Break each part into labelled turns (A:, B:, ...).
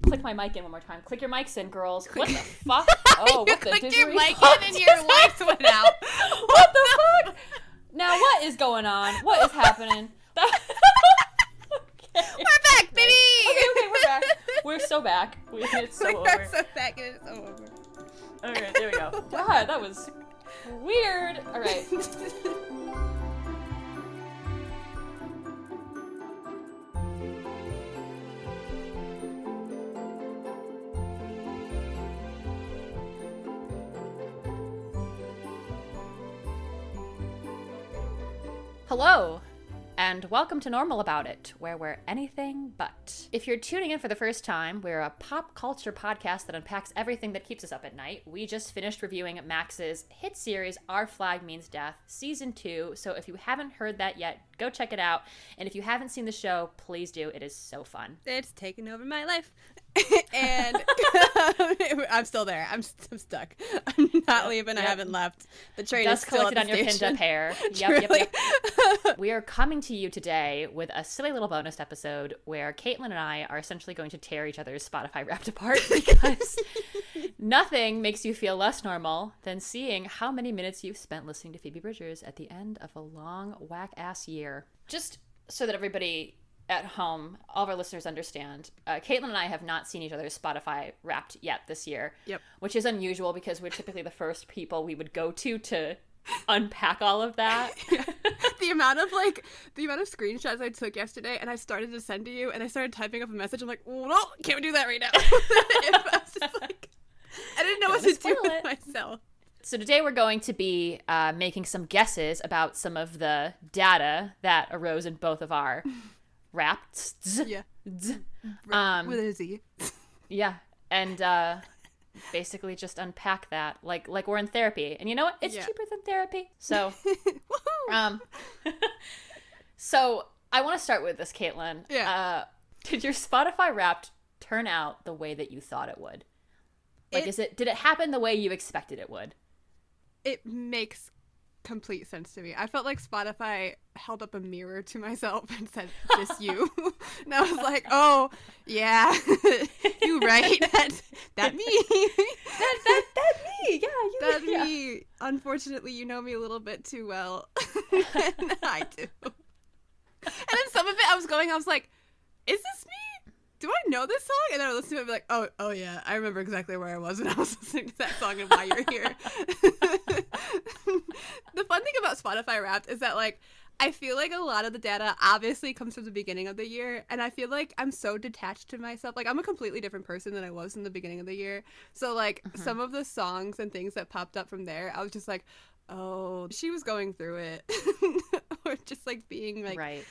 A: click my mic in one more time. Click your mics in, girls. What the fuck? Oh,
B: You
A: what the
B: clicked your mic
A: fuck
B: in and your lights went out.
A: What the fuck? Now, what is going on? What is happening? Okay.
B: We're back, baby!
A: Okay, we're back. We're so back. It's so over.
B: We're so back and it's so over.
A: Okay, there we go. God, that was weird. All right. Hello, and welcome to Normal About It, where we're anything but. If you're tuning in for the first time, we're a pop culture podcast that unpacks everything that keeps us up at night. We just finished reviewing Max's hit series, Our Flag Means Death, Season 2, so if you haven't heard that yet, go check it out. And if you haven't seen the show, please do. It is so fun.
B: It's taken over my life. And I'm still there. I'm stuck. I'm not leaving. Yep. I haven't left. The train
A: Dust
B: is still
A: collected
B: at the
A: on your
B: station.
A: pinned up hair. Yep. We are coming to you today with a silly little bonus episode where Caitlin and I are essentially going to tear each other's Spotify Wrapped apart because nothing makes you feel less normal than seeing how many minutes you've spent listening to Phoebe Bridgers at the end of a long whack-ass year. Just so that everybody at home, all of our listeners understand, Caitlin and I have not seen each other's Spotify Wrapped yet this year.
B: Yep.
A: Which is unusual because we're typically the first people we would go to unpack all of that.
B: Yeah. The amount of screenshots I took yesterday, and I started to send to you, and I started typing up a message. I'm like, oh, no, can't do that right now. I was just like, I didn't know what to do with myself.
A: So today we're going to be making some guesses about some of the data that arose in both of our Wrapped.
B: Yeah. With a Z.
A: Yeah. And basically just unpack that like we're in therapy. And you know what? It's cheaper than therapy. So so I want to start with this, Caitlin.
B: Yeah.
A: Did your Spotify Wrapped turn out the way that you thought it would? Like, did it happen the way you expected it would?
B: It makes complete sense to me. I felt like Spotify held up a mirror to myself and said, "This you," and I was like, "Oh, yeah, you right. That me.
A: that me. Yeah, you.
B: That me. Unfortunately, you know me a little bit too well, and I do." And then some of it, I was like, "Is this me? Do I know this song?" And then I would listen to it and be like, oh yeah, I remember exactly where I was when I was listening to that song and why you're here. The fun thing about Spotify Wrapped is that, like, I feel like a lot of the data obviously comes from the beginning of the year, and I feel like I'm so detached to myself. Like, I'm a completely different person than I was in the beginning of the year. So, like, some of the songs and things that popped up from there, I was just like, oh, she was going through it. Or just, like, being, like,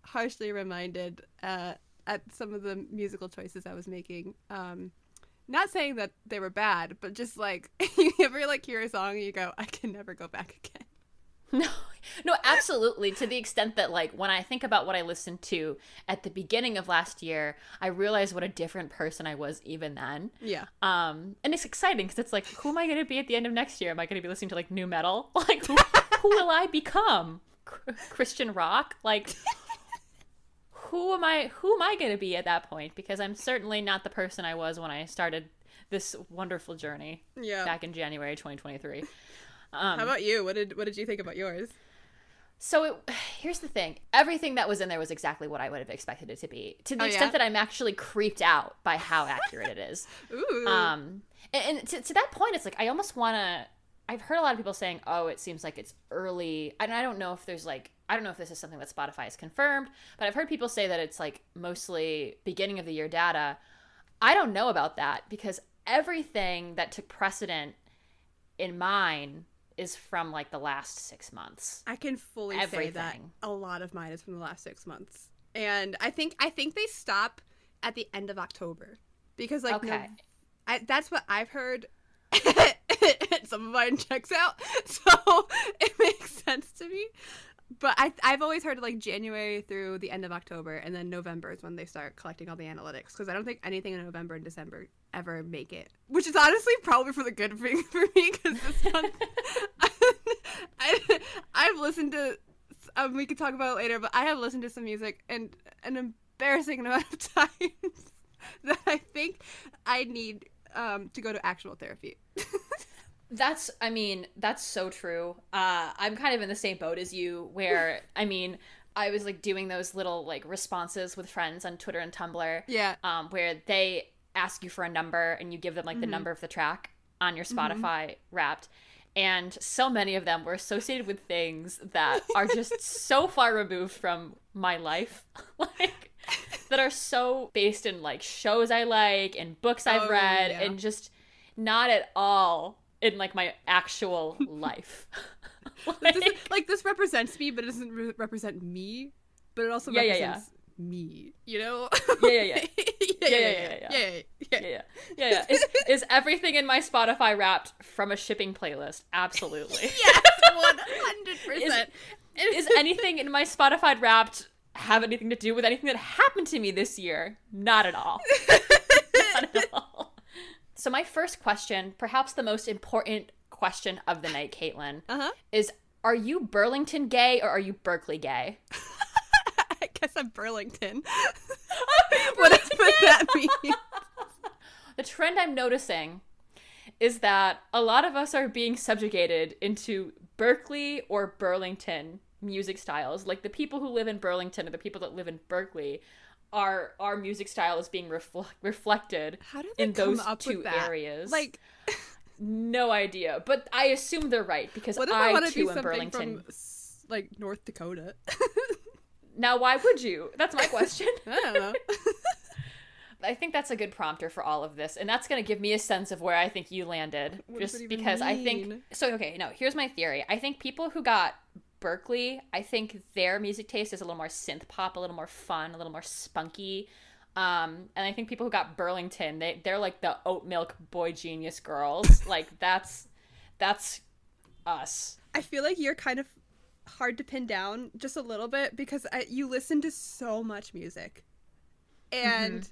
B: harshly reminded at some of the musical choices I was making. Not saying that they were bad, but just like, you ever like hear a song and you go, I can never go back again.
A: No, absolutely. To the extent that, like, when I think about what I listened to at the beginning of last year, I realize what a different person I was even then.
B: Yeah.
A: And it's exciting because it's like, who am I going to be at the end of next year? Am I going to be listening to like new metal? Like, who will I become? Christian rock? Like, who am I going to be at that point? Because I'm certainly not the person I was when I started this wonderful journey back in January 2023.
B: How about you? What did you think about yours?
A: So here's the thing. Everything that was in there was exactly what I would have expected it to be. To the extent that I'm actually creeped out by how accurate it is.
B: Ooh.
A: And to that point, it's like I almost want to... I've heard a lot of people saying, oh, it seems like it's early. And I don't know if there's like... I don't know if this is something that Spotify has confirmed, but I've heard people say that it's like mostly beginning of the year data. I don't know about that because everything that took precedent in mine is from like the last 6 months.
B: I can fully say that a lot of mine is from the last 6 months. And I think they stop at the end of October because like that's what I've heard. Some of mine checks out, so it makes sense to me. But I've always heard like January through the end of October, and then November is when they start collecting all the analytics, because I don't think anything in November and December ever make it. Which is honestly probably for the good thing for me, because this month I've listened to, we could talk about it later, but I have listened to some music and an embarrassing amount of times that I think I need to go to actual therapy.
A: That's so true. I'm kind of in the same boat as you where, I was like doing those little like responses with friends on Twitter and Tumblr.
B: Yeah.
A: Where they ask you for a number and you give them like the number of the track on your Spotify Wrapped. And so many of them were associated with things that are just so far removed from my life. Like, that are so based in like shows I like and books I've read and just not at all in like my actual life.
B: This represents me, but it doesn't represent me, but it also represents me, you know?
A: Yeah. Is everything in my Spotify Wrapped from a shipping playlist? Absolutely.
B: Yes, 100%.
A: Is anything in my Spotify Wrapped have anything to do with anything that happened to me this year? Not at all. Not at all. So my first question, perhaps the most important question of the night, Caitlin, is, are you Burlington gay or are you Berkeley gay?
B: I guess I'm Burlington. What does that mean?
A: The trend I'm noticing is that a lot of us are being subjugated into Berkeley or Burlington music styles. Like, the people who live in Burlington or the people that live in Berkeley, our music style is being reflected in those two areas.
B: Like,
A: no idea, but I assume they're right because
B: what if
A: I too am Burlington.
B: From, like, North Dakota.
A: Now, why would you? That's my question.
B: I don't know.
A: I think that's a good prompter for all of this, and that's going to give me a sense of where I think you landed.
B: What
A: just
B: does it even
A: because
B: mean?
A: I think so. Okay, no. Here's my theory. I think people who got Berkeley, I think their music taste is a little more synth pop, a little more fun, a little more spunky. And I think people who got Burlington, they're like the oat milk boy genius girls. Like, that's us.
B: I feel like you're kind of hard to pin down just a little bit because you listen to so much music. And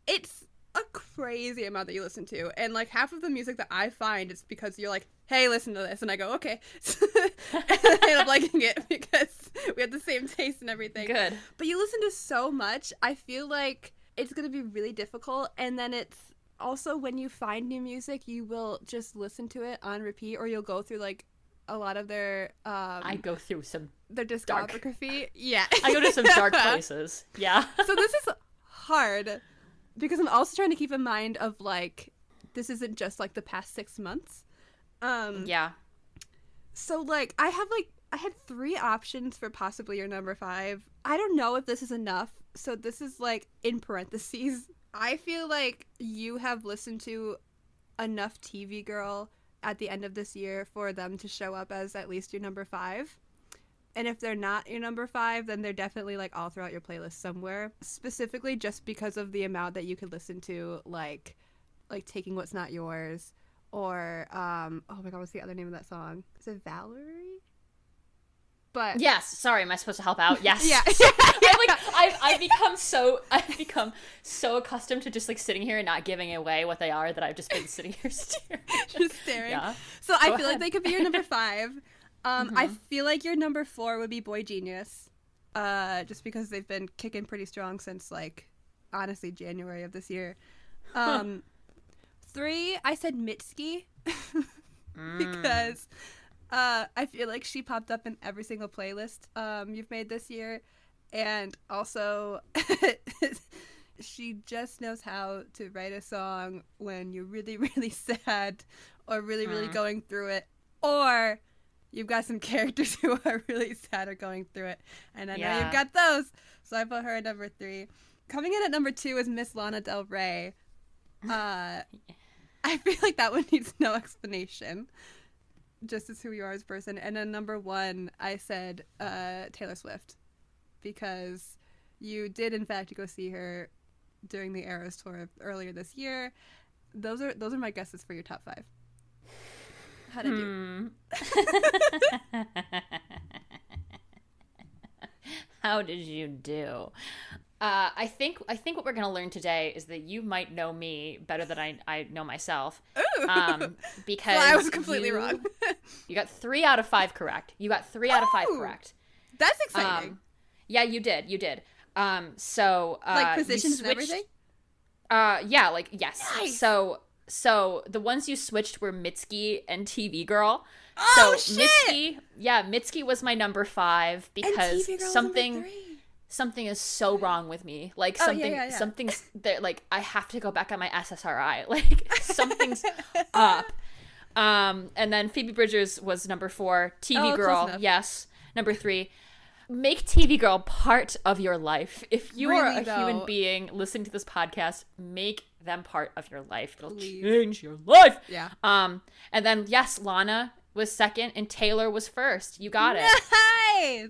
B: it's a crazy amount that you listen to. And like half of the music that I find is because you're like, hey, listen to this. And I go, okay. And I end up liking it because we have the same taste and everything.
A: Good.
B: But you listen to so much, I feel like it's going to be really difficult. And then it's also when you find new music, you will just listen to it on repeat, or you'll go through like a lot of their
A: I go through
B: their discography. Yeah.
A: I go to some dark places. Yeah.
B: So this is hard because I'm also trying to keep in mind of like this isn't just like the past 6 months.
A: Yeah.
B: So like I had 3 options for possibly your number 5. I don't know if this is enough. So this is like in parentheses. I feel like you have listened to enough TV Girl at the end of this year for them to show up as at least your number 5. And if they're not your number 5, then they're definitely like all throughout your playlist somewhere. Specifically just because of the amount that you could listen to, like Taking What's Not Yours, or oh my god, what's the other name of that song? Is it Valerie? But
A: yes, sorry, am I supposed to help out? Yes.
B: Yeah.
A: I've become so accustomed to just like sitting here and not giving away what they are that I've just been sitting here staring.
B: Just staring.
A: Yeah.
B: So I feel like they could be your number 5. I feel like your number 4 would be Boy Genius, just because they've been kicking pretty strong since like honestly January of this year. 3, I said Mitski because I feel like she popped up in every single playlist you've made this year, and also she just knows how to write a song when you're really, really sad or really, really going through it, or you've got some characters who are really sad or going through it, and I know you've got those, so I put her at number 3. Coming in at number 2 is Miss Lana Del Rey. I feel like that one needs no explanation, just as who you are as a person. And then number 1, I said Taylor Swift, because you did in fact go see her during the Eras tour earlier this year. Those are my guesses for your top 5. How did you?
A: How did you do? I think what we're gonna learn today is that you might know me better than I know myself.
B: Ooh.
A: Because
B: so I was completely wrong.
A: You got 3 out of 5 correct. You got 3 out of 5 correct.
B: That's exciting.
A: Yeah, you did. So
B: like positions
A: and
B: everything.
A: Yeah, like, yes.
B: Nice.
A: So the ones you switched were Mitski and TV Girl.
B: Oh,
A: So
B: shit!
A: Mitski was my number 5 because
B: TV Girl was
A: something
B: number 3.
A: something is so wrong with me. Like,
B: Oh,
A: something
B: yeah.
A: something's there, like, I have to go back on my SSRI. Like, something's up. And then Phoebe Bridgers was number 4. TV
B: Oh,
A: Girl,
B: close enough.
A: yes, number 3. Make TV Girl part of your life. If you are
B: Really,
A: a human
B: though.
A: being listening to this podcast, make them part of your life. It'll
B: Please.
A: change your life.
B: Yeah.
A: And then, yes, Lana was 2nd and Taylor was 1st. You got it.
B: Nice!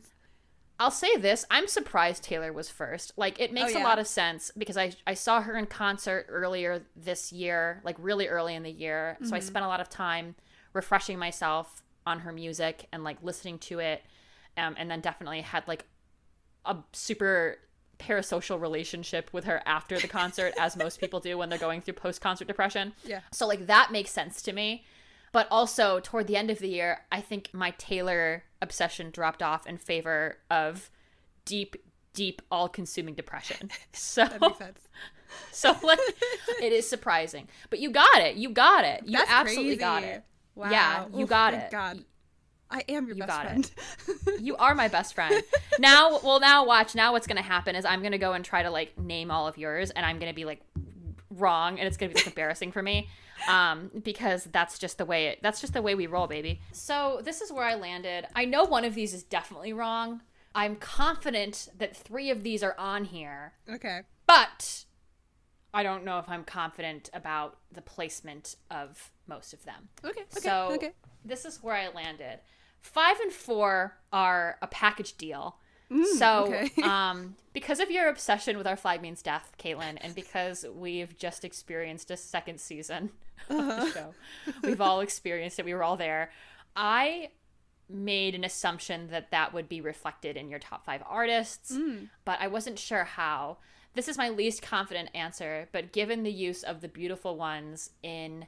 A: I'll say this. I'm surprised Taylor was 1st. Like, it makes
B: Oh,
A: a
B: yeah.
A: lot of sense because I saw her in concert earlier this year, like really early in the year. So I spent a lot of time refreshing myself on her music and, like, listening to it. And then definitely had, like, a super parasocial relationship with her after the concert, as most people do when they're going through post-concert depression.
B: Yeah.
A: So, like, that makes sense to me. But also, toward the end of the year, I think my Taylor obsession dropped off in favor of deep, all-consuming depression. So,
B: That makes sense.
A: so, like, it is surprising. But you got it. You got it. You
B: That's
A: absolutely
B: crazy.
A: got it.
B: Wow.
A: Yeah, you
B: Oof,
A: got
B: thank
A: it.
B: God. I am your
A: You
B: best
A: got
B: friend.
A: You are my best friend. Now watch. Now what's going to happen is I'm going to go and try to, like, name all of yours, and I'm going to be, like, wrong, and it's going to be, like, embarrassing for me. Because that's just the way we roll, baby. So this is where I landed. I know one of these is definitely wrong. I'm confident that 3 of these are on here,
B: Okay.
A: but I don't know if I'm confident about the placement of most of them.
B: Okay.
A: So this is where I landed. 5 and 4 are a package deal.
B: okay.
A: Because of your obsession with Our Flag Means Death, Caitlin, and because we've just experienced a 2nd season of the show, we've all experienced it. We were all there. I made an assumption that would be reflected in your top 5 artists, but I wasn't sure how. This is my least confident answer, but given the use of the beautiful ones in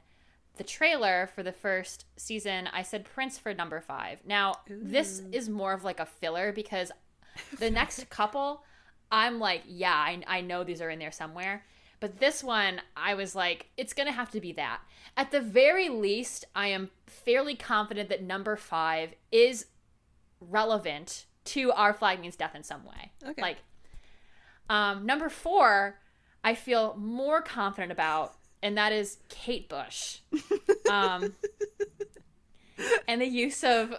A: the trailer for the 1st season, I said Prince for number 5. Now, this is more of, like, a filler because the next couple, I'm like, yeah, I know these are in there somewhere. But this one, I was like, it's going to have to be that. At the very least, I am fairly confident that number 5 is relevant to Our Flag Means Death in some way.
B: Okay.
A: Like, number 4, I feel more confident about, and that is Kate Bush. And the use of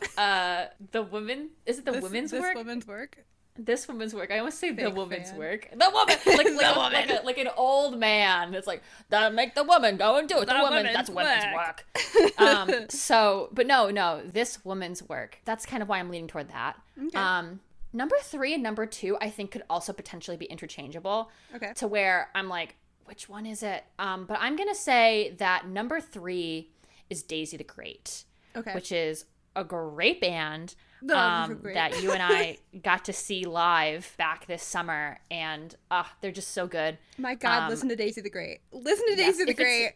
A: the woman. Is it the women's work?
B: This woman's work.
A: This woman's work. I almost say the
B: Fake
A: woman's
B: fan.
A: work. The woman, like an old man. It's like, that make the woman go and do it. That's women's work. But no, this woman's work. That's kind of why I'm leaning toward that.
B: Okay.
A: Number 3 and number 2, I think could also potentially be interchangeable.
B: Okay.
A: To where I'm like, which one is it? But I'm gonna say that number 3 is Daisy the Great.
B: Okay.
A: Which is a great band.
B: No, these are great.
A: That you and I got to see live back this summer, and they're just so good.
B: My God, listen to Daisy the Great. Listen to
A: yes,
B: Daisy the
A: if it's-
B: Great.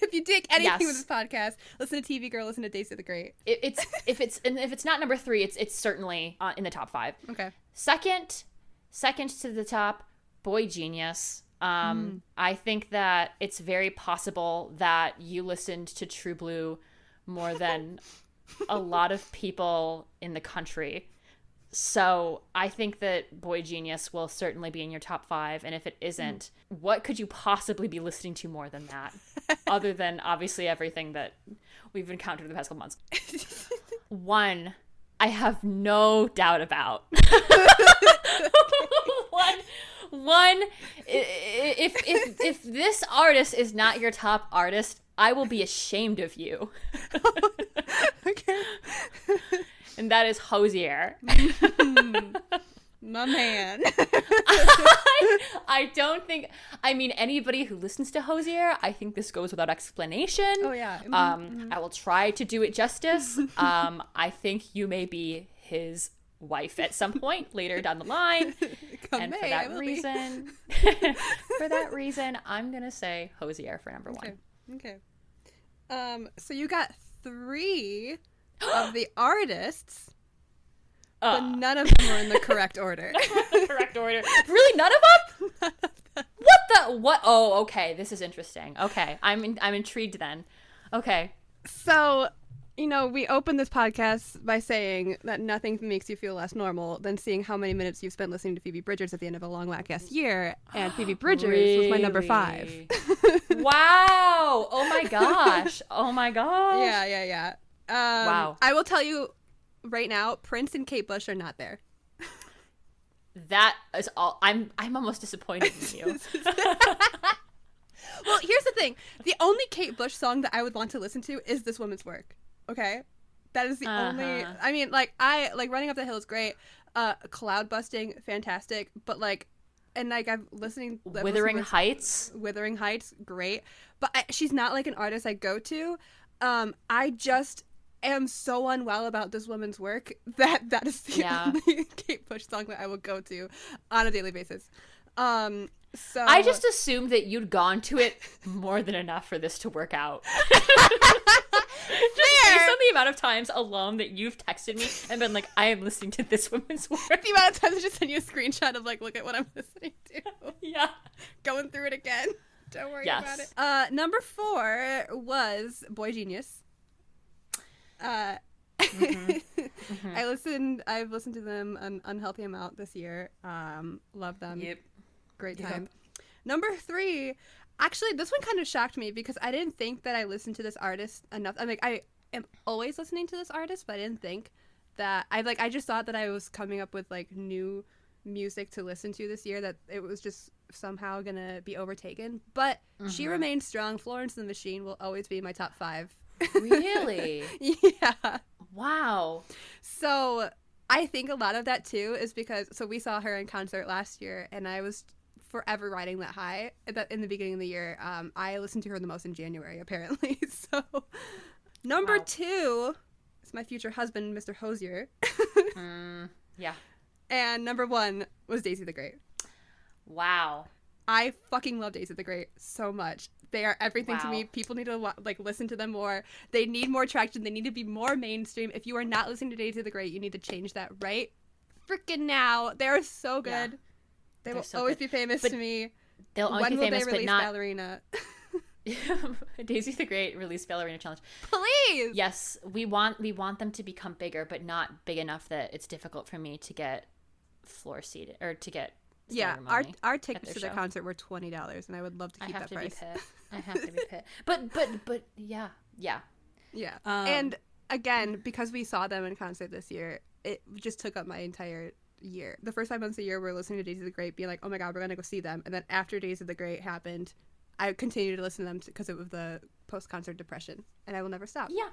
B: If you dig anything
A: Yes.
B: with this podcast, listen to TV Girl, listen to Daisy the Great.
A: If it's not number 3, it's certainly in the top 5.
B: Okay.
A: Second to the top, Boy Genius. I think that it's very possible that you listened to True Blue more than a lot of people in the country. So I think that Boy Genius will certainly be in your top 5. And if it isn't, what could you possibly be listening to more than that? Other than obviously everything that we've encountered the past couple months. 1, I have no doubt about. One, if this artist is not your top artist, I will be ashamed of you.
B: Okay.
A: And that is Hosier.
B: My man.
A: I don't think, I mean, anybody who listens to Hosier, I think this goes without explanation.
B: Oh, yeah.
A: I will try to do it justice. I think you may be his wife at some point later down the line. And for that reason, I'm going to say Hosier for number 1.
B: Okay. So you got 3 of the artists, but none of them were in the correct order.
A: The correct order. Really? None of them?
B: None of
A: What? Oh, okay. This is interesting. Okay. I'm intrigued then. Okay.
B: So, we opened this podcast by saying that nothing makes you feel less normal than seeing how many minutes you've spent listening to Phoebe Bridgers at the end of a long whack-ass year. And Phoebe Bridgers was my number 5.
A: Wow. Oh my gosh. Oh my gosh.
B: Yeah.
A: Wow.
B: I will tell you right now, Prince and Kate Bush are not there.
A: That is all. I'm almost disappointed in you.
B: Well, here's the thing. The only Kate Bush song that I would want to listen to is This Woman's Work. Okay? That is the only... I mean, Running Up the Hill is great. Cloud Busting, fantastic. But, I'm listening...
A: Wuthering Heights?
B: Wuthering Heights, great. But she's not, an artist I go to. I just am so unwell about This Woman's Work that is the only Kate Bush song that I will go to on a daily basis. So
A: I just assumed that you'd gone to it more than enough for this to work out. Just based on the amount of times alone that you've texted me and been like, I am listening to This Woman's Work.
B: The amount of times I just send you a screenshot of look at what I'm listening to.
A: Yeah.
B: Going through it again. Don't worry about
A: Yes.
B: it. Number 4 was Boy Genius. I've listened to them an unhealthy amount this year. Love them.
A: Yep.
B: Great time. Number 3, actually, this one kind of shocked me because I didn't think that I listened to this artist enough. I am always listening to this artist, but I didn't think that I just thought that I was coming up with new music to listen to this year, that it was just somehow gonna be overtaken. But she remains strong. Florence and the Machine will always be my top 5.
A: Really?
B: Yeah.
A: Wow.
B: So I think a lot of that too is because we saw her in concert last year, and I was forever riding that high that in the beginning of the year. I listened to her the most in January, apparently. So number 2 is my future husband, Mr. Hosier.
A: Yeah.
B: And number 1 was Daisy the Great.
A: Wow.
B: I fucking love Daisy the Great so much. They are everything to me. People need to listen to them more. They need more traction. They need to be more mainstream. If you are not listening to Daisy the Great, you need to change that right freaking now. They are so good. Yeah. They will always be famous to me.
A: They'll always be famous, but not...
B: Ballerina?
A: Daisy the Great release Ballerina Challenge.
B: Please!
A: Yes, we want them to become bigger, but not big enough that it's difficult for me to get floor seated, or to get...
B: Yeah, our tickets to the concert were $20, and I would love to keep that price.
A: I have to be pit. But yeah.
B: And again, because we saw them in concert this year, it just took up my entire year. The first 5 months of the year, we were listening to Daisy the Great, being like, oh my god, we're gonna go see them. And then after Daisy the Great happened, I continued to listen to them because of the post-concert depression, and I will never stop.
A: Yeah.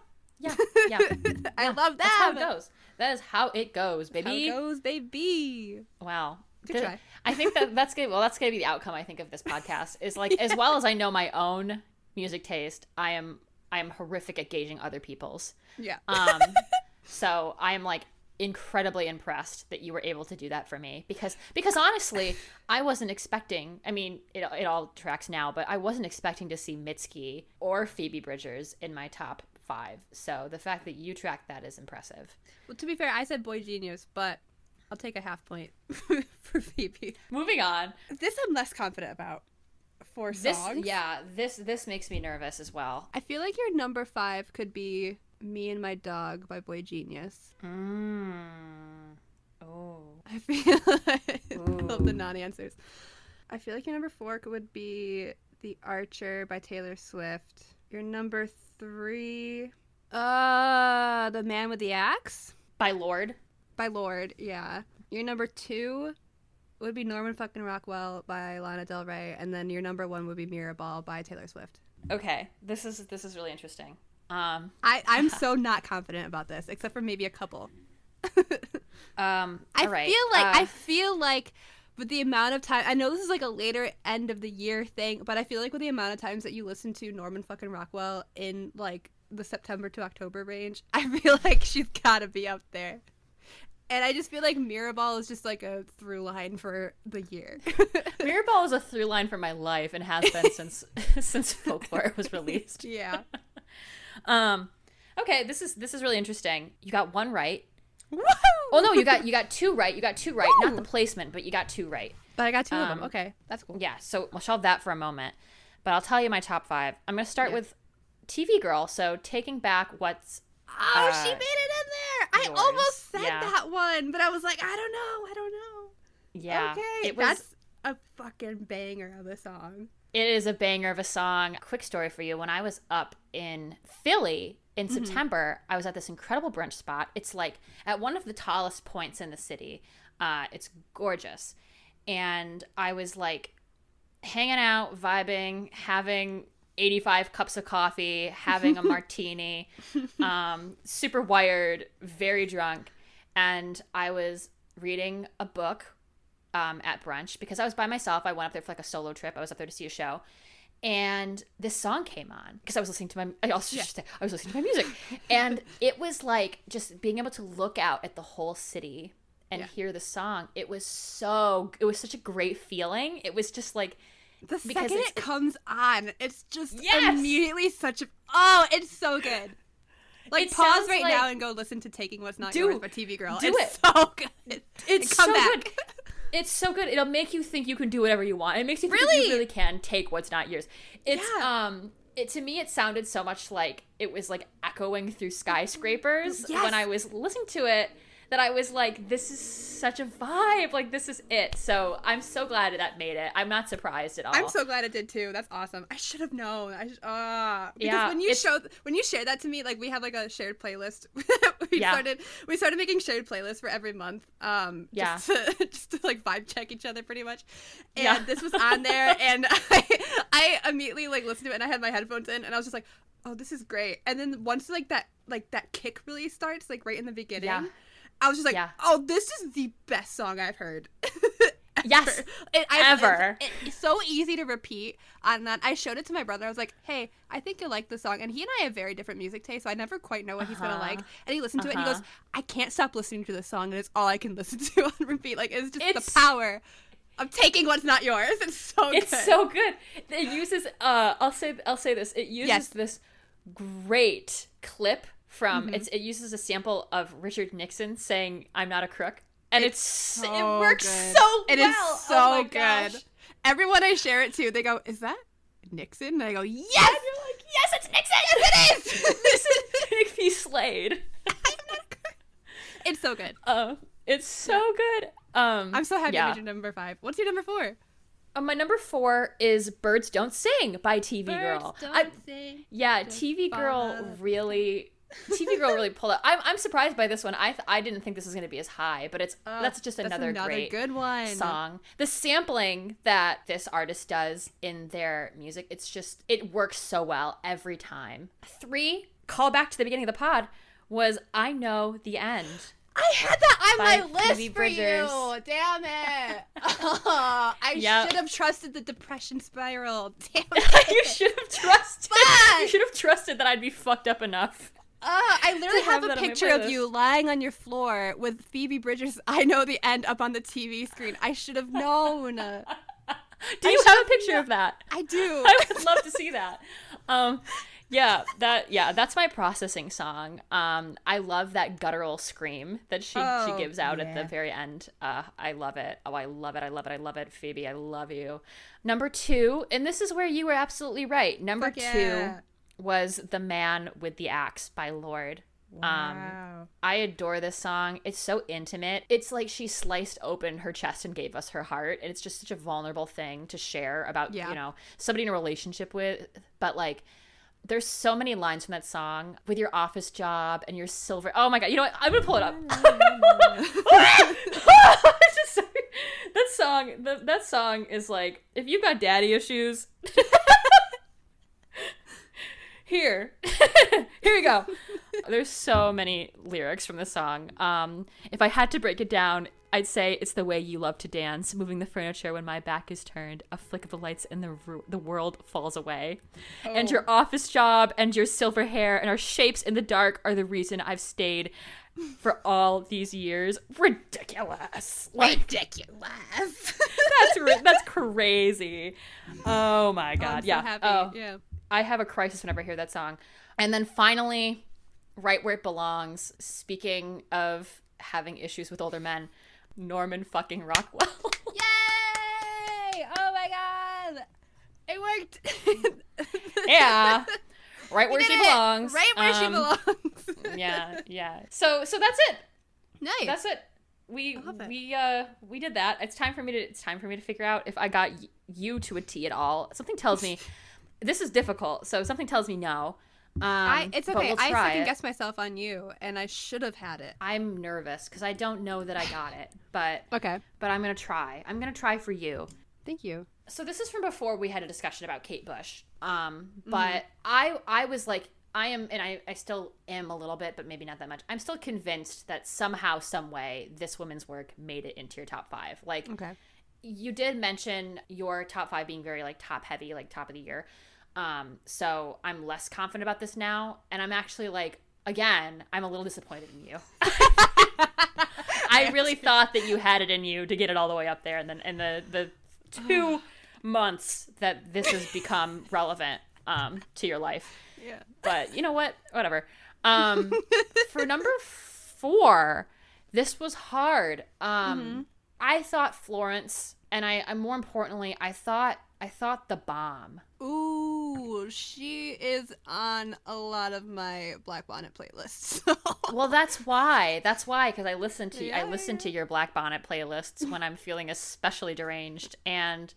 B: I love that.
A: That's how it goes. That is how it goes, baby.
B: How it goes, baby.
A: Wow.
B: Good try.
A: I think that's good. Well, that's gonna be the outcome, I think, of this podcast. Is as well as I know my own music taste, I am horrific at gauging other people's.
B: Yeah.
A: So I am incredibly impressed that you were able to do that for me, because honestly, I wasn't expecting. I mean, it all tracks now, but I wasn't expecting to see Mitski or Phoebe Bridgers in my top 5. So the fact that you tracked that is impressive.
B: Well, to be fair, I said Boy Genius, but I'll take a half point for Phoebe.
A: Moving on.
B: This I'm less confident about. 4 songs.
A: This makes me nervous as well.
B: I feel like your number 5 could be Me and My Dog by Boy Genius.
A: Oh.
B: I feel like I love the non-answers. I feel like your number 4 would be The Archer by Taylor Swift. Your number 3, The Man with the Axe
A: by Lorde.
B: By Lorde, yeah. Your number 2 would be Norman fucking Rockwell by Lana Del Rey, and then your number 1 would be Mirrorball by Taylor Swift.
A: Okay, this is really interesting.
B: I'm so not confident about this, except for maybe a couple. I feel like with the amount of time, I know this is a later end of the year thing, but I feel like with the amount of times that you listen to Norman fucking Rockwell in the September to October range, I feel like she's gotta be up there. And I just feel like Mirrorball is just a through line for the year.
A: Mirrorball is a through line for my life and has been since Folklore was released.
B: Yeah.
A: Okay, this is really interesting. You got one right.
B: Woo!
A: Oh no, you got two right. You got two right.
B: Woo!
A: Not the placement, but you got two right.
B: But I got two of them. Okay, that's cool.
A: Yeah, so we'll shelve that for a moment. But I'll tell you my top 5. I'm going to start with TV Girl. So taking back what's...
B: Oh, she made it in there.
A: yours.
B: I almost said that one, but I was like, I don't know.
A: Yeah.
B: Okay, that's a fucking banger of a song.
A: It is a banger of a song. Quick story for you. When I was up in Philly in September, I was at this incredible brunch spot. It's like at one of the tallest points in the city. It's gorgeous. And I was like hanging out, vibing, having 85 cups of coffee, having a martini, super wired, very drunk. And I was reading a book at brunch because I was by myself. I went up there for like a solo trip. I was up there to see a show. And this song came on because I was listening to I was listening to my music. And it was like just being able to look out at the whole city and hear the song. It was such a great feeling. It was just like,
B: the second it comes on, it's just immediately it's so good. Like, pause right now and go listen to Taking What's Not Yours by TV Girl. It's so good.
A: It's so good. It's so good. It'll make you think you can do whatever you want. It makes you think you really can take what's not yours. It's to me it sounded so much like it was like echoing through skyscrapers when I was listening to it, that I was like, this is such a vibe. Like, this is it. So I'm so glad that made it. I'm not surprised at all.
B: I'm so glad it did too. That's awesome. I should have known. Because when you shared that to me, like, we have like a shared playlist. we started making shared playlists for every month. Just to like vibe check each other pretty much. And this was on there, and I immediately like listened to it, and I had my headphones in, and I was just like, oh, this is great. And then once like that kick really starts, like right in the beginning. I was just like, oh, this is the best song I've heard.
A: Yes, ever.
B: It's so easy to repeat on that. I showed it to my brother. I was like, hey, I think you'll like this song. And he and I have very different music tastes, so I never quite know what he's going to like. And he listened to it, and he goes, I can't stop listening to this song, and it's all I can listen to on repeat. Like, it's just the power of taking what's not yours. It's so good.
A: It's so good. It uses, I'll say this. It uses this great clip from it uses a sample of Richard Nixon saying "I'm not a crook," and it works so well.
B: It is so good. Gosh. Everyone I share it to, they go, "Is that Nixon?" And I go, "Yes!" And
A: you're like, "Yes, it's Nixon. Yes, it is." Nixon makes me Slade.
B: I'm not a crook. It's so good.
A: It's so good.
B: I'm so happy you made your number 5. What's your number 4?
A: My number 4 is "Birds Don't Sing" by TV Girl.
B: Birds don't sing.
A: Yeah, TV Girl really pulled up. I'm surprised by this one. I didn't think this was going to be as high, but that's just another great
B: good one
A: song. The sampling that this artist does in their music, it works so well every time. 3, call back to the beginning of the pod, was "I Know the End."
B: I had that on my list
A: Phoebe
B: for
A: Bridgers.
B: you. Damn it. I should have trusted the depression spiral. Damn it.
A: You should have trusted. You should have trusted that I'd be fucked up enough.
B: I literally have a picture of you lying on your floor with Phoebe Bridgers' "I Know the End" up on the TV screen. I should have known.
A: Do you have a picture of that?
B: I do.
A: I would love to see that. That's my processing song. I love that guttural scream that she gives out at the very end. I love it. Oh, I love it. I love it. I love it. Phoebe, I love you. Number 2, and this is where you were absolutely right. Number 2 was "The Man with the Axe" by Lorde.
B: Wow.
A: I adore this song. It's so intimate. It's like she sliced open her chest and gave us her heart, and it's just such a vulnerable thing to share about, somebody in a relationship with. But like, there's so many lines from that song with your office job and your silver. Oh my god! You know what? I'm gonna pull it up. That song is like, if you've got daddy issues. Here you go. There's so many lyrics from the song. If I had to break it down, I'd say it's the way you love to dance, moving the furniture when my back is turned, a flick of the lights and the world falls away. And your office job and your silver hair and our shapes in the dark are the reason I've stayed for all these years. Ridiculous.
B: Ridiculous.
A: That's crazy. Oh my god.
B: I'm so happy.
A: Oh.
B: Yeah.
A: I have a crisis whenever I hear that song. And then finally, right where it belongs, speaking of having issues with older men, Norman fucking Rockwell.
B: Yay! Oh my god! It worked!
A: Yeah. Right where she belongs.
B: Right where she belongs.
A: Yeah. So that's it.
B: Nice.
A: That's it. We did that. It's time for me to figure out if I got you to a T at all. Something tells me this is difficult. So something tells me no.
B: It's okay.
A: We'll
B: I
A: try
B: second
A: it.
B: guess myself on you, and I should have had it.
A: I'm nervous because I don't know that I got it, but
B: Okay.
A: But I'm gonna try. I'm gonna try for you.
B: Thank you.
A: So this is from before we had a discussion about Kate Bush. But I was like, I still am a little bit, but maybe not that much. I'm still convinced that somehow, some way, this woman's work made it into your top 5. Like,
B: Okay.
A: You did mention your top 5 being very like top heavy, like top of the year. So I'm less confident about this now, and I'm actually like, again, I'm a little disappointed in you. I really thought that you had it in you to get it all the way up there, and then in the 2 months that this has become relevant to your life.
B: Yeah.
A: But you know what? Whatever. For number 4, this was hard. I thought Florence, and I more importantly, I thought The Bomb.
B: Ooh, she is on a lot of my Black Bonnet playlists.
A: Well, that's why, because I listen to your Black Bonnet playlists when I'm feeling especially deranged, and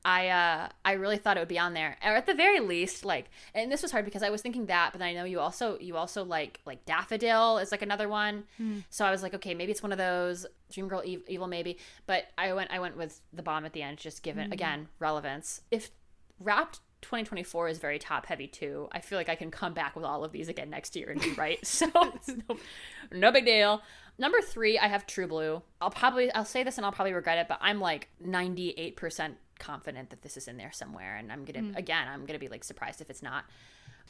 A: I really thought it would be on there, or at the very least, like, and this was hard because I was thinking that, but then I know you also like Daffodil is like another one, so I was like, okay, maybe it's one of those. Dream Girl Evil maybe, but I went with The Bomb at the end, just given again relevance. If Wrapped 2024 is very top heavy too, I feel like I can come back with all of these again next year and be right. So it's no big deal. Number 3, I have True Blue. I'll say this and I'll probably regret it, but I'm like 98% confident that this is in there somewhere, and I'm gonna be like surprised if it's not.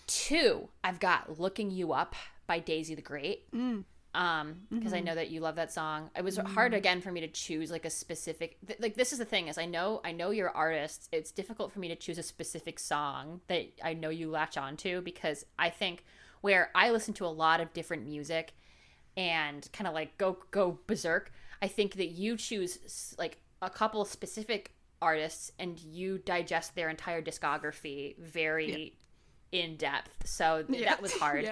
A: 2, I've got Looking You Up by Daisy the Great. Because I know that you love that song. It was hard again for me to choose like a specific, like, this is the thing is I know you're artists. It's difficult for me to choose a specific song that I know you latch onto, because I think where I listen to a lot of different music and kind of like go berserk, I think that you choose like a couple of specific artists and you digest their entire discography very in depth. So that was hard.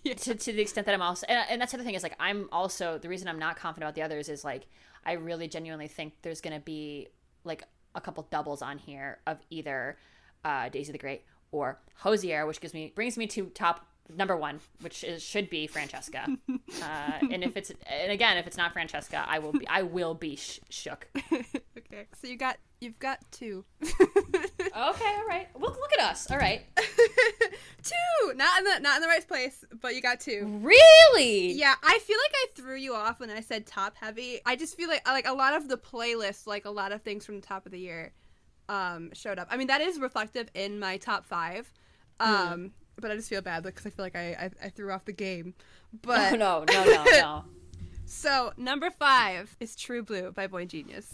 A: To the extent that I'm also, and that's the other thing is like, I'm also, the reason I'm not confident about the others is like, I really genuinely think there's going to be like a couple doubles on here of either Daisy the Great or Hosier, which brings me to number 1, which should be Francesca. And if it's not Francesca, I will be shook.
B: Okay, so you've got 2.
A: Okay, all right. Well, look at us. All right.
B: 2, not in the right place, but you got 2.
A: Really?
B: Yeah, I feel like I threw you off when I said top heavy. I just feel like a lot of the playlists, like a lot of things from the top of the year, showed up. I mean, that is reflective in my top 5. But I just feel bad because I feel like I threw off the game. But
A: no.
B: So number 5 is True Blue by Boy Genius.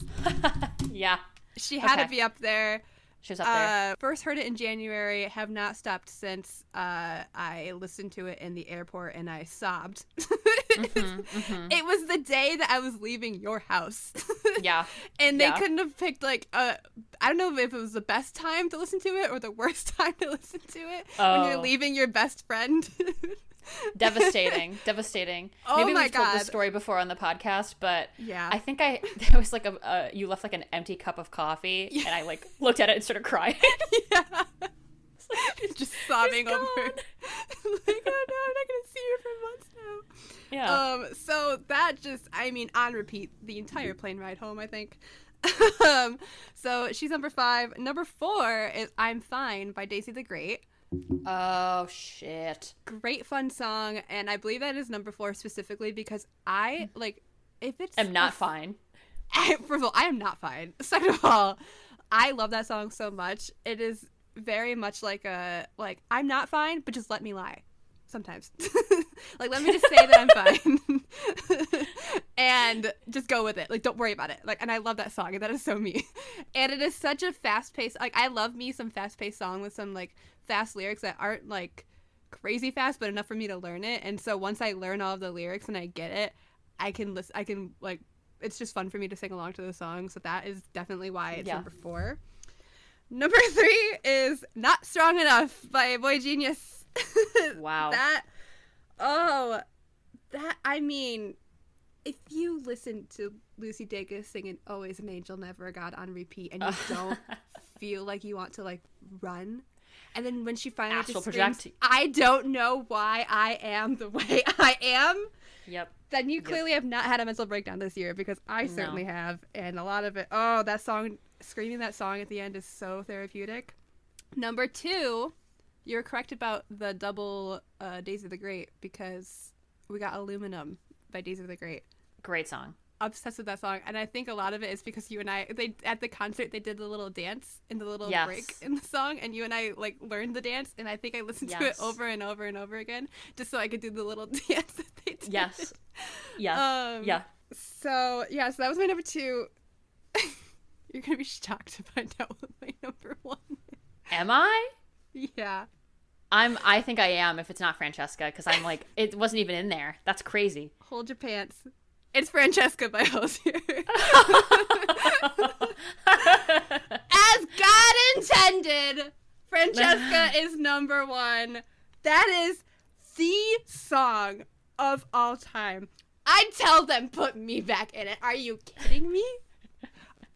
A: Yeah.
B: She had to be up there.
A: She was up there.
B: First heard it in January. Have not stopped since. I listened to it in the airport and I sobbed. It was the day that I was leaving your house.
A: Yeah.
B: And they couldn't have picked like I don't know if it was the best time to listen to it or the worst time to listen to it when you're leaving your best friend.
A: Devastating.
B: Oh,
A: Maybe
B: my
A: we've told
B: God.
A: this story before on the podcast, but
B: yeah,
A: I think there was like you left like an empty cup of coffee, and I like looked at it and started crying.
B: Yeah. Just sobbing over it. Like, oh no, I'm not gonna see her for months now.
A: Yeah.
B: So that just, I mean, on repeat the entire plane ride home, I think. So she's number 5. Number 4 is I'm Fine by Daisy the Great.
A: Oh shit.
B: Great fun song, and I believe that is number 4 specifically because I like if it's
A: I'm not fine.
B: First of all, I am not fine. Second of all, I love that song so much. It is very much like I'm not fine, but just let me lie. Sometimes. Like, let me just say that I'm fine. And just go with it. Like, don't worry about it. Like, and I love that song, and that is so me. And it is such a fast-paced, like, I love me some fast-paced song with some, like, fast lyrics that aren't, like, crazy fast, but enough for me to learn it. And so once I learn all of the lyrics and I get it, I can listen. I can like. It's just fun for me to sing along to the song. So that is definitely why it's number 4. Number 3 is "Not Strong Enough" by Boy Genius.
A: Wow.
B: I mean, if you listen to Lucy Dacus singing "Always an Angel, Never a God" on repeat, and you don't feel like you want to like run, and then when she finally just screams, "I don't know why I am the way I am,"
A: yep,
B: then you clearly have not had a mental breakdown this year, because I certainly have, and a lot of it. Oh, that song, screaming that song at the end is so therapeutic. Number 2, you're correct about the double Days of the Great, because we got "Aluminum" by Days of the Great.
A: Great song.
B: Obsessed with that song, and I think a lot of it is because you and I, they at the concert they did the little dance in the little break in the song, and you and I like learned the dance, and I think I listened to it over and over and over again just so I could do the little dance that they did.
A: Yes. Yeah.
B: So that was my number 2. You're gonna be shocked to find out what my number 1 is.
A: Am I?
B: Yeah.
A: I think I am if it's not Francesca, because I'm like, it wasn't even in there. That's crazy.
B: Hold your pants. It's Francesca by Hosier. As God intended, Francesca is number 1. That is the song of all time. I'd tell them, put me back in it. Are you kidding me?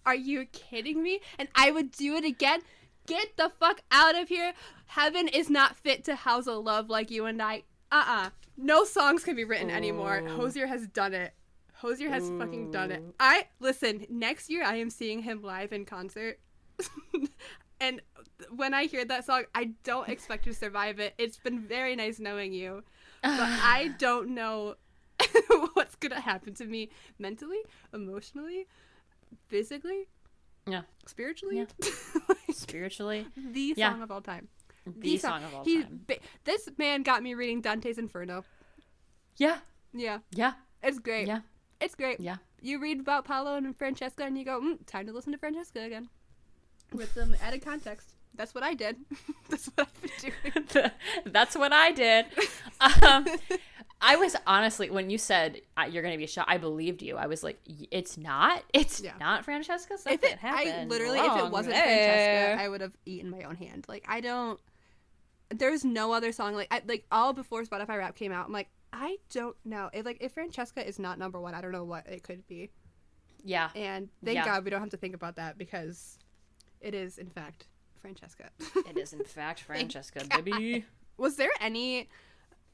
B: Are you kidding me? And I would do it again. Get the fuck out of here. Heaven is not fit to house a love like you and I. No songs can be written anymore. Hosier has done it. Hosier has fucking done it. Listen, next year I am seeing him live in concert. And when I hear that song, I don't expect to survive it. It's been very nice knowing you. But I don't know what's going to happen to me mentally, emotionally, physically.
A: Yeah.
B: Spiritually.
A: Yeah. Spiritually.
B: The song of all time.
A: The song of all time.
B: This man got me reading Dante's Inferno.
A: Yeah.
B: Yeah.
A: Yeah.
B: It's great.
A: Yeah.
B: It's great.
A: Yeah.
B: You read about Paolo and Francesca and you go, time to listen to Francesca again. With some added context. That's what I did. That's what I've been doing.
A: That's what I did. I was honestly, when you said you're going to be shocked, I believed you. I was like, it's not not Francesca.
B: If it wasn't Francesca, I would have eaten my own hand. Like, there's no other song. Like all before Spotify Rap came out, I'm like, I don't know. If Francesca is not number 1, I don't know what it could be.
A: Yeah.
B: And thank God we don't have to think about that, because it is, in fact, Francesca.
A: It is, in fact, Francesca, baby.
B: Was there any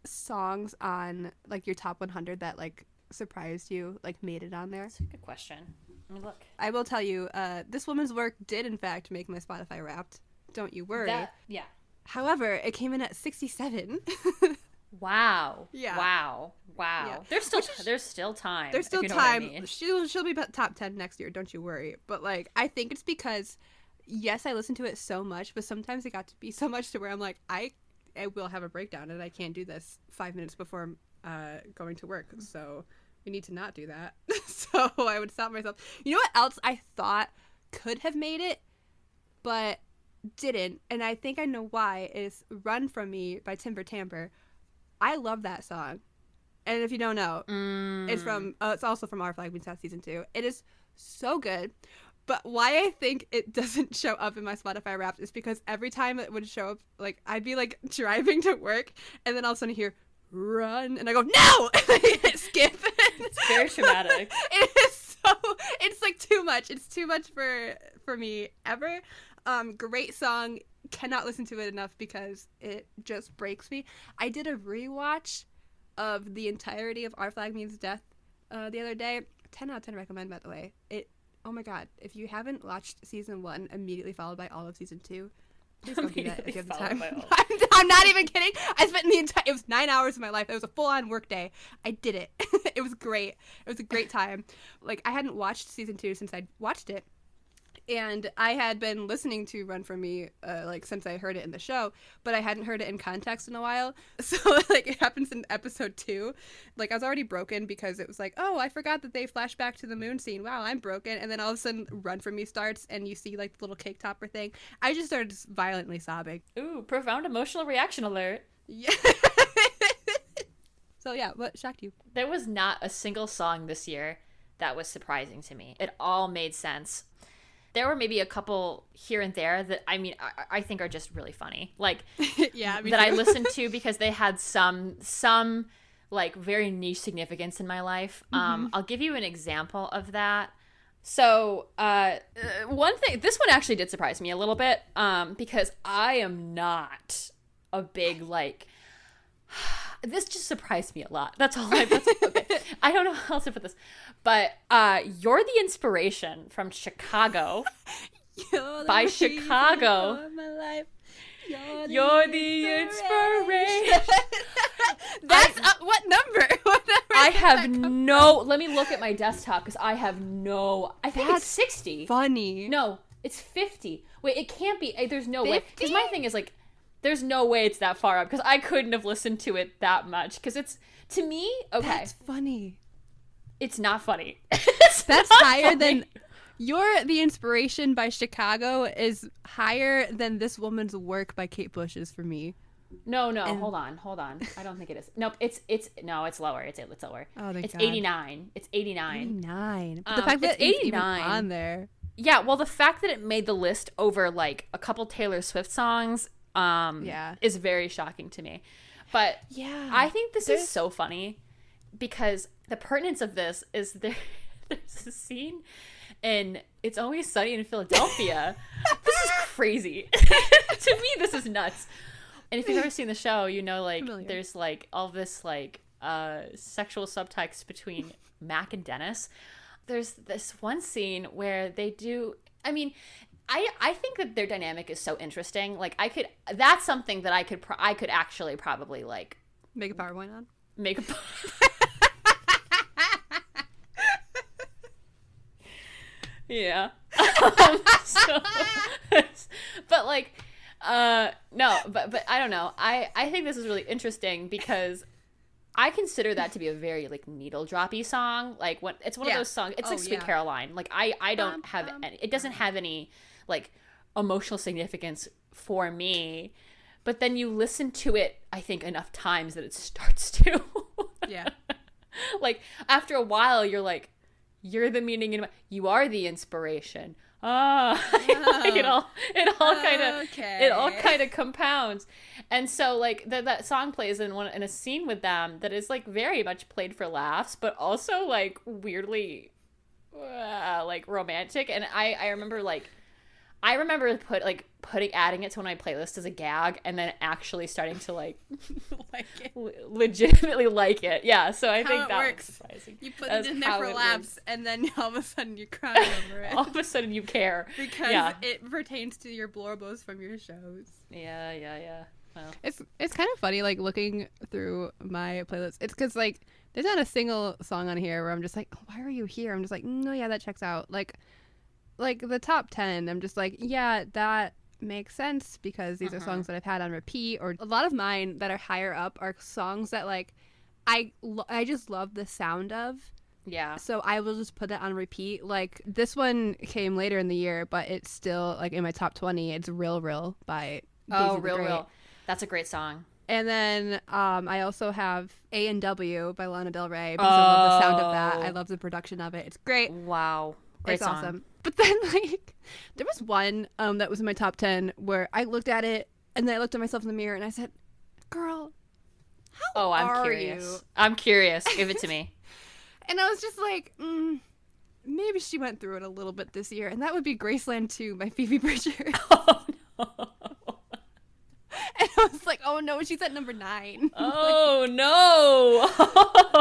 B: songs on, like, your top 100 that, like, surprised you, like, made it on there?
A: That's a good question. Let me look.
B: I will tell you, this woman's work did, in fact, make my Spotify Wrapped. Don't you worry.
A: Yeah.
B: However, it came in at 67.
A: Wow.
B: Yeah.
A: Wow.
B: Yeah.
A: There's still time.
B: There's still
A: if you know
B: time.
A: what I mean.
B: She'll be top 10 next year. Don't you worry. But like, I think it's because, yes, I listen to it so much, but sometimes it got to be so much to where I'm like, I will have a breakdown and I can't do this 5 minutes before going to work. So we need to not do that. So I would stop myself. You know what else I thought could have made it, but didn't, and I think I know why, is "Run From Me" by Timber Tamper. I love that song. And if you don't know, it's also from Our Flag Means Death Season 2. It is so good. But why I think it doesn't show up in my Spotify Wrapped is because every time it would show up, like, I'd be, like, driving to work, and then all of a sudden I hear, "Run," and I go, "No!" And I hit skip.
A: It's very traumatic.
B: It's, like, too much. It's too much for me ever. Great song. Cannot listen to it enough because it just breaks me. I did a rewatch of the entirety of Our Flag Means Death the other day. 10 out of 10 recommend, by the way. Oh my god, if you haven't watched season 1 immediately followed by all of season 2, please go do that if you have the time. I'm not even kidding. I spent it was 9 hours of my life. It was a full-on work day. I did it. It was great. It was a great time. Like, I hadn't watched season 2 since I'd watched it. And I had been listening to Run From Me, like, since I heard it in the show, but I hadn't heard it in context in a while. So, like, it happens in episode 2. Like, I was already broken because it was like, oh, I forgot that they flash back to the moon scene. Wow, I'm broken. And then all of a sudden, Run From Me starts, and you see, like, the little cake topper thing. I just started violently sobbing.
A: Ooh, profound emotional reaction alert.
B: Yeah. So yeah, what shocked you?
A: There was not a single song this year that was surprising to me. It all made sense. There were maybe a couple here and there that, I mean, I think are just really funny. Like,
B: Yeah, me
A: that
B: too.
A: I listened to because they had some like very niche significance in my life. I'll give you an example of that. So one thing, this one actually did surprise me a little bit, because I am not a big, like, this just surprised me a lot. That's all. Okay. I don't know how else to put this, but "You're the Inspiration" from Chicago by Chicago. You're the inspiration.
B: That's what number?
A: I have no. Let me look at my desktop because I have no. I think it's 60.
B: Funny.
A: No, it's 50. Wait, it can't be. There's no way.
B: 50?
A: Because my thing is, like, there's no way it's that far up because I couldn't have listened to it that much because it's, to me, okay.
B: That's funny.
A: It's not funny.
B: That's higher than "You're the Inspiration" by Chicago is higher than "This Woman's Work" by Kate Bush is for me.
A: No, hold on. I don't think it is. Nope, it's lower. It's lower.
B: Oh,
A: it's
B: God.
A: 89. It's 89.
B: 89. But the fact that it's even on there.
A: Yeah, well, the fact that it made the list over, like, a couple Taylor Swift songs is very shocking to me. But
B: yeah,
A: I think this is so funny because the pertinence of this is there's a scene in "It's Always Sunny in Philadelphia." This is crazy. To me, this is nuts. And if you've ever seen the show, you know, like, there's, like, all this, like, sexual subtext between Mac and Dennis. There's this one scene where they do, I mean, I think that their dynamic is so interesting. Like, that's something that I could actually probably, like,
B: make a PowerPoint on.
A: Make a yeah. But, like, no, but I don't know. I think this is really interesting because I consider that to be a very, like, needle droppy song. Like, when it's one of those songs, it's like Sweet Caroline. Like, I don't have any, it doesn't have any, like, emotional significance for me. But then you listen to it, I think, enough times that it starts to.
B: Yeah.
A: Like, after a while, you're like, you're the meaning in my, you are the inspiration. Like, it all kind of compounds. And so, like, that song plays in a scene with them that is, like, very much played for laughs, but also, like, weirdly like, romantic. And I remember, like, adding it to one of my playlists as a gag and then actually starting to, like,
B: like it.
A: Legitimately like it. Yeah, so I think that
B: works.
A: was surprising.
B: You put it in there for laughs, and then all of a sudden you're crying over it.
A: All of a sudden you care.
B: Because it pertains to your blorbos from your shows.
A: Yeah. Well.
B: It's kind of funny, like, looking through my playlist. It's because, like, there's not a single song on here where I'm just like, why are you here? I'm just like, no, yeah, that checks out. Like the top 10, I'm just like, yeah, that makes sense because these are songs that I've had on repeat. Or a lot of mine that are higher up are songs that, like, I just love the sound of.
A: Yeah.
B: So I will just put it on repeat. Like, this one came later in the year, but it's still, like, in my top 20. It's Real Real by Daisy the Great.
A: Real. That's a great song.
B: And then I also have A&W by Lana Del Rey because I love the sound of that. I love the production of it. It's great.
A: Wow. Great
B: it's
A: song.
B: Awesome. But then, like, there was one that was in my top 10 where I looked at it and then I looked at myself in the mirror and I said, girl, how
A: I'm
B: are
A: curious.
B: you?
A: I'm curious. Give it to me.
B: And I was just like, maybe she went through it a little bit this year. And that would be Graceland 2 by Phoebe Bridgers.
A: Oh, no.
B: And I was like, oh no, she's at number 9.
A: Oh, no.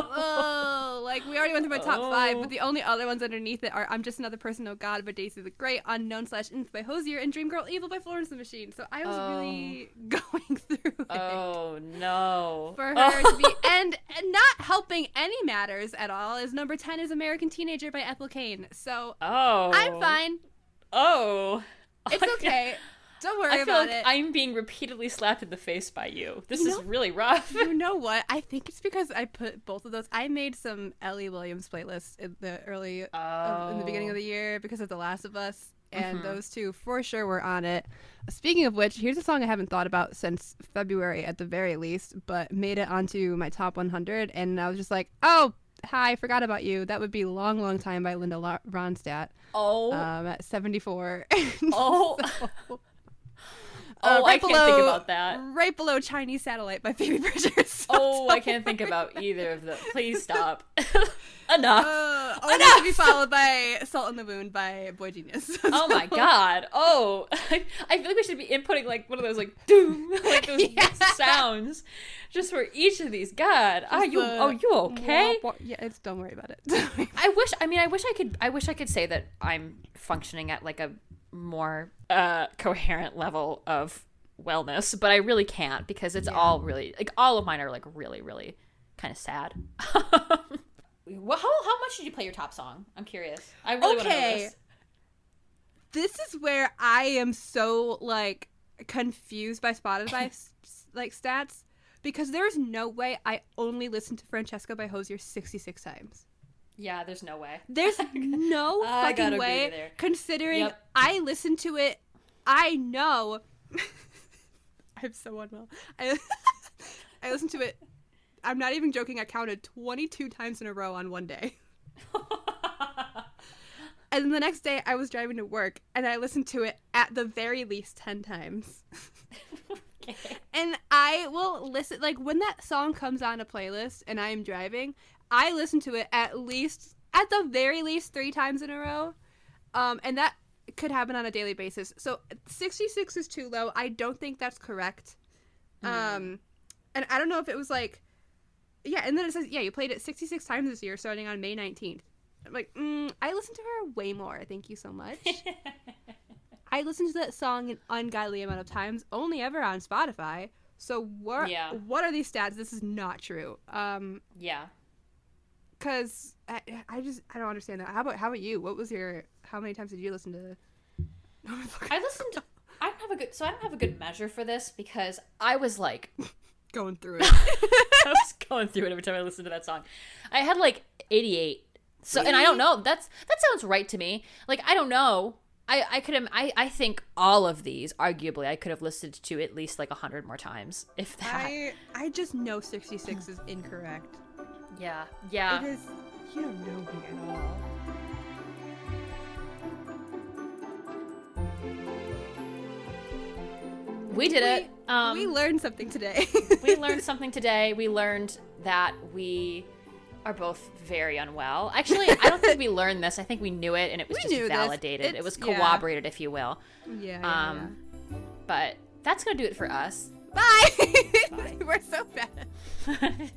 B: Oh, like, we already went through my top 5, but the only other ones underneath it are I'm Just Another Person, Oh God by Daisy the Great, Unknown/Inf by Hosier, and Dream Girl Evil by Florence the Machine. So I was really going through it.
A: Oh, no.
B: For her to be, and not helping any matters at all, is number 10 is American Teenager by Ethel Cain. So I'm fine.
A: Oh.
B: It's okay. Don't worry
A: I feel
B: about
A: like
B: it.
A: I'm being repeatedly slapped in the face by you. This is really rough.
B: You know what? I think it's because I put both of those. I made some Ellie Williams playlists in the in the beginning of the year because of The Last of Us, and those two for sure were on it. Speaking of which, here's a song I haven't thought about since February at the very least, but made it onto my top 100, and I was just like, oh, hi, forgot about you. That would be Long, Long Time by Linda Ronstadt.
A: Oh.
B: At 74.
A: Oh.
B: So,
A: I can't think about that.
B: Right below Chinese Satellite by Phoebe Bridgers.
A: I can't think about either of them. Please stop. Enough.
B: Enough! To be followed by Salt in the Wound by Boy Genius.
A: Oh my god. Oh. I feel like we should be inputting like one of those like doom, like those sounds just for each of these. God. Are you okay?
B: Yeah, don't worry about it.
A: I wish I could say that I'm functioning at like a more coherent level of wellness, but I really can't because it's all really like all of mine are like really, really kind of sad. Well, how much did you play your top song? I'm curious. I really want to know this.
B: This is where I am so like confused by Spotify like stats, because there is no way I only listened to Francesca by Hozier 66 times.
A: Yeah, there's no way.
B: There's no fucking way, considering I listened to it. I know. I'm so unwell. I listened to it. I'm not even joking. I counted 22 times in a row on one day. And then the next day I was driving to work and I listened to it at the very least 10 times. Okay. And I will listen, like when that song comes on a playlist and I am driving, I listen to it at the very least 3 times in a row. And that could happen on a daily basis. So 66 is too low. I don't think that's correct. And I don't know if it was like, yeah, and then it says, yeah, you played it 66 times this year starting on May 19th. I'm like, I listened to her way more. Thank you so much. I listened to that song an ungodly amount of times, only ever on Spotify. So what are these stats? This is not true.
A: Yeah.
B: Because I don't understand that. How about you? How many times did you listen to?
A: I don't have a good measure for this because I was like
B: going through it.
A: I was going through it every time I listened to that song. I had like 88. So, and I don't know. That sounds right to me. Like, I don't know. I think all of these, arguably, I could have listened to at least like 100 more times, if that.
B: I just know 66 is incorrect.
A: Yeah.
B: Because you don't know me at all.
A: We did it.
B: We learned something today.
A: We learned something today. We learned that we are both very unwell. Actually, I don't think we learned this. I think we knew it, and it was just validated. It was corroborated, if you will.
B: Yeah.
A: But that's going to do it for us.
B: Bye.
A: Bye.
B: We're so bad.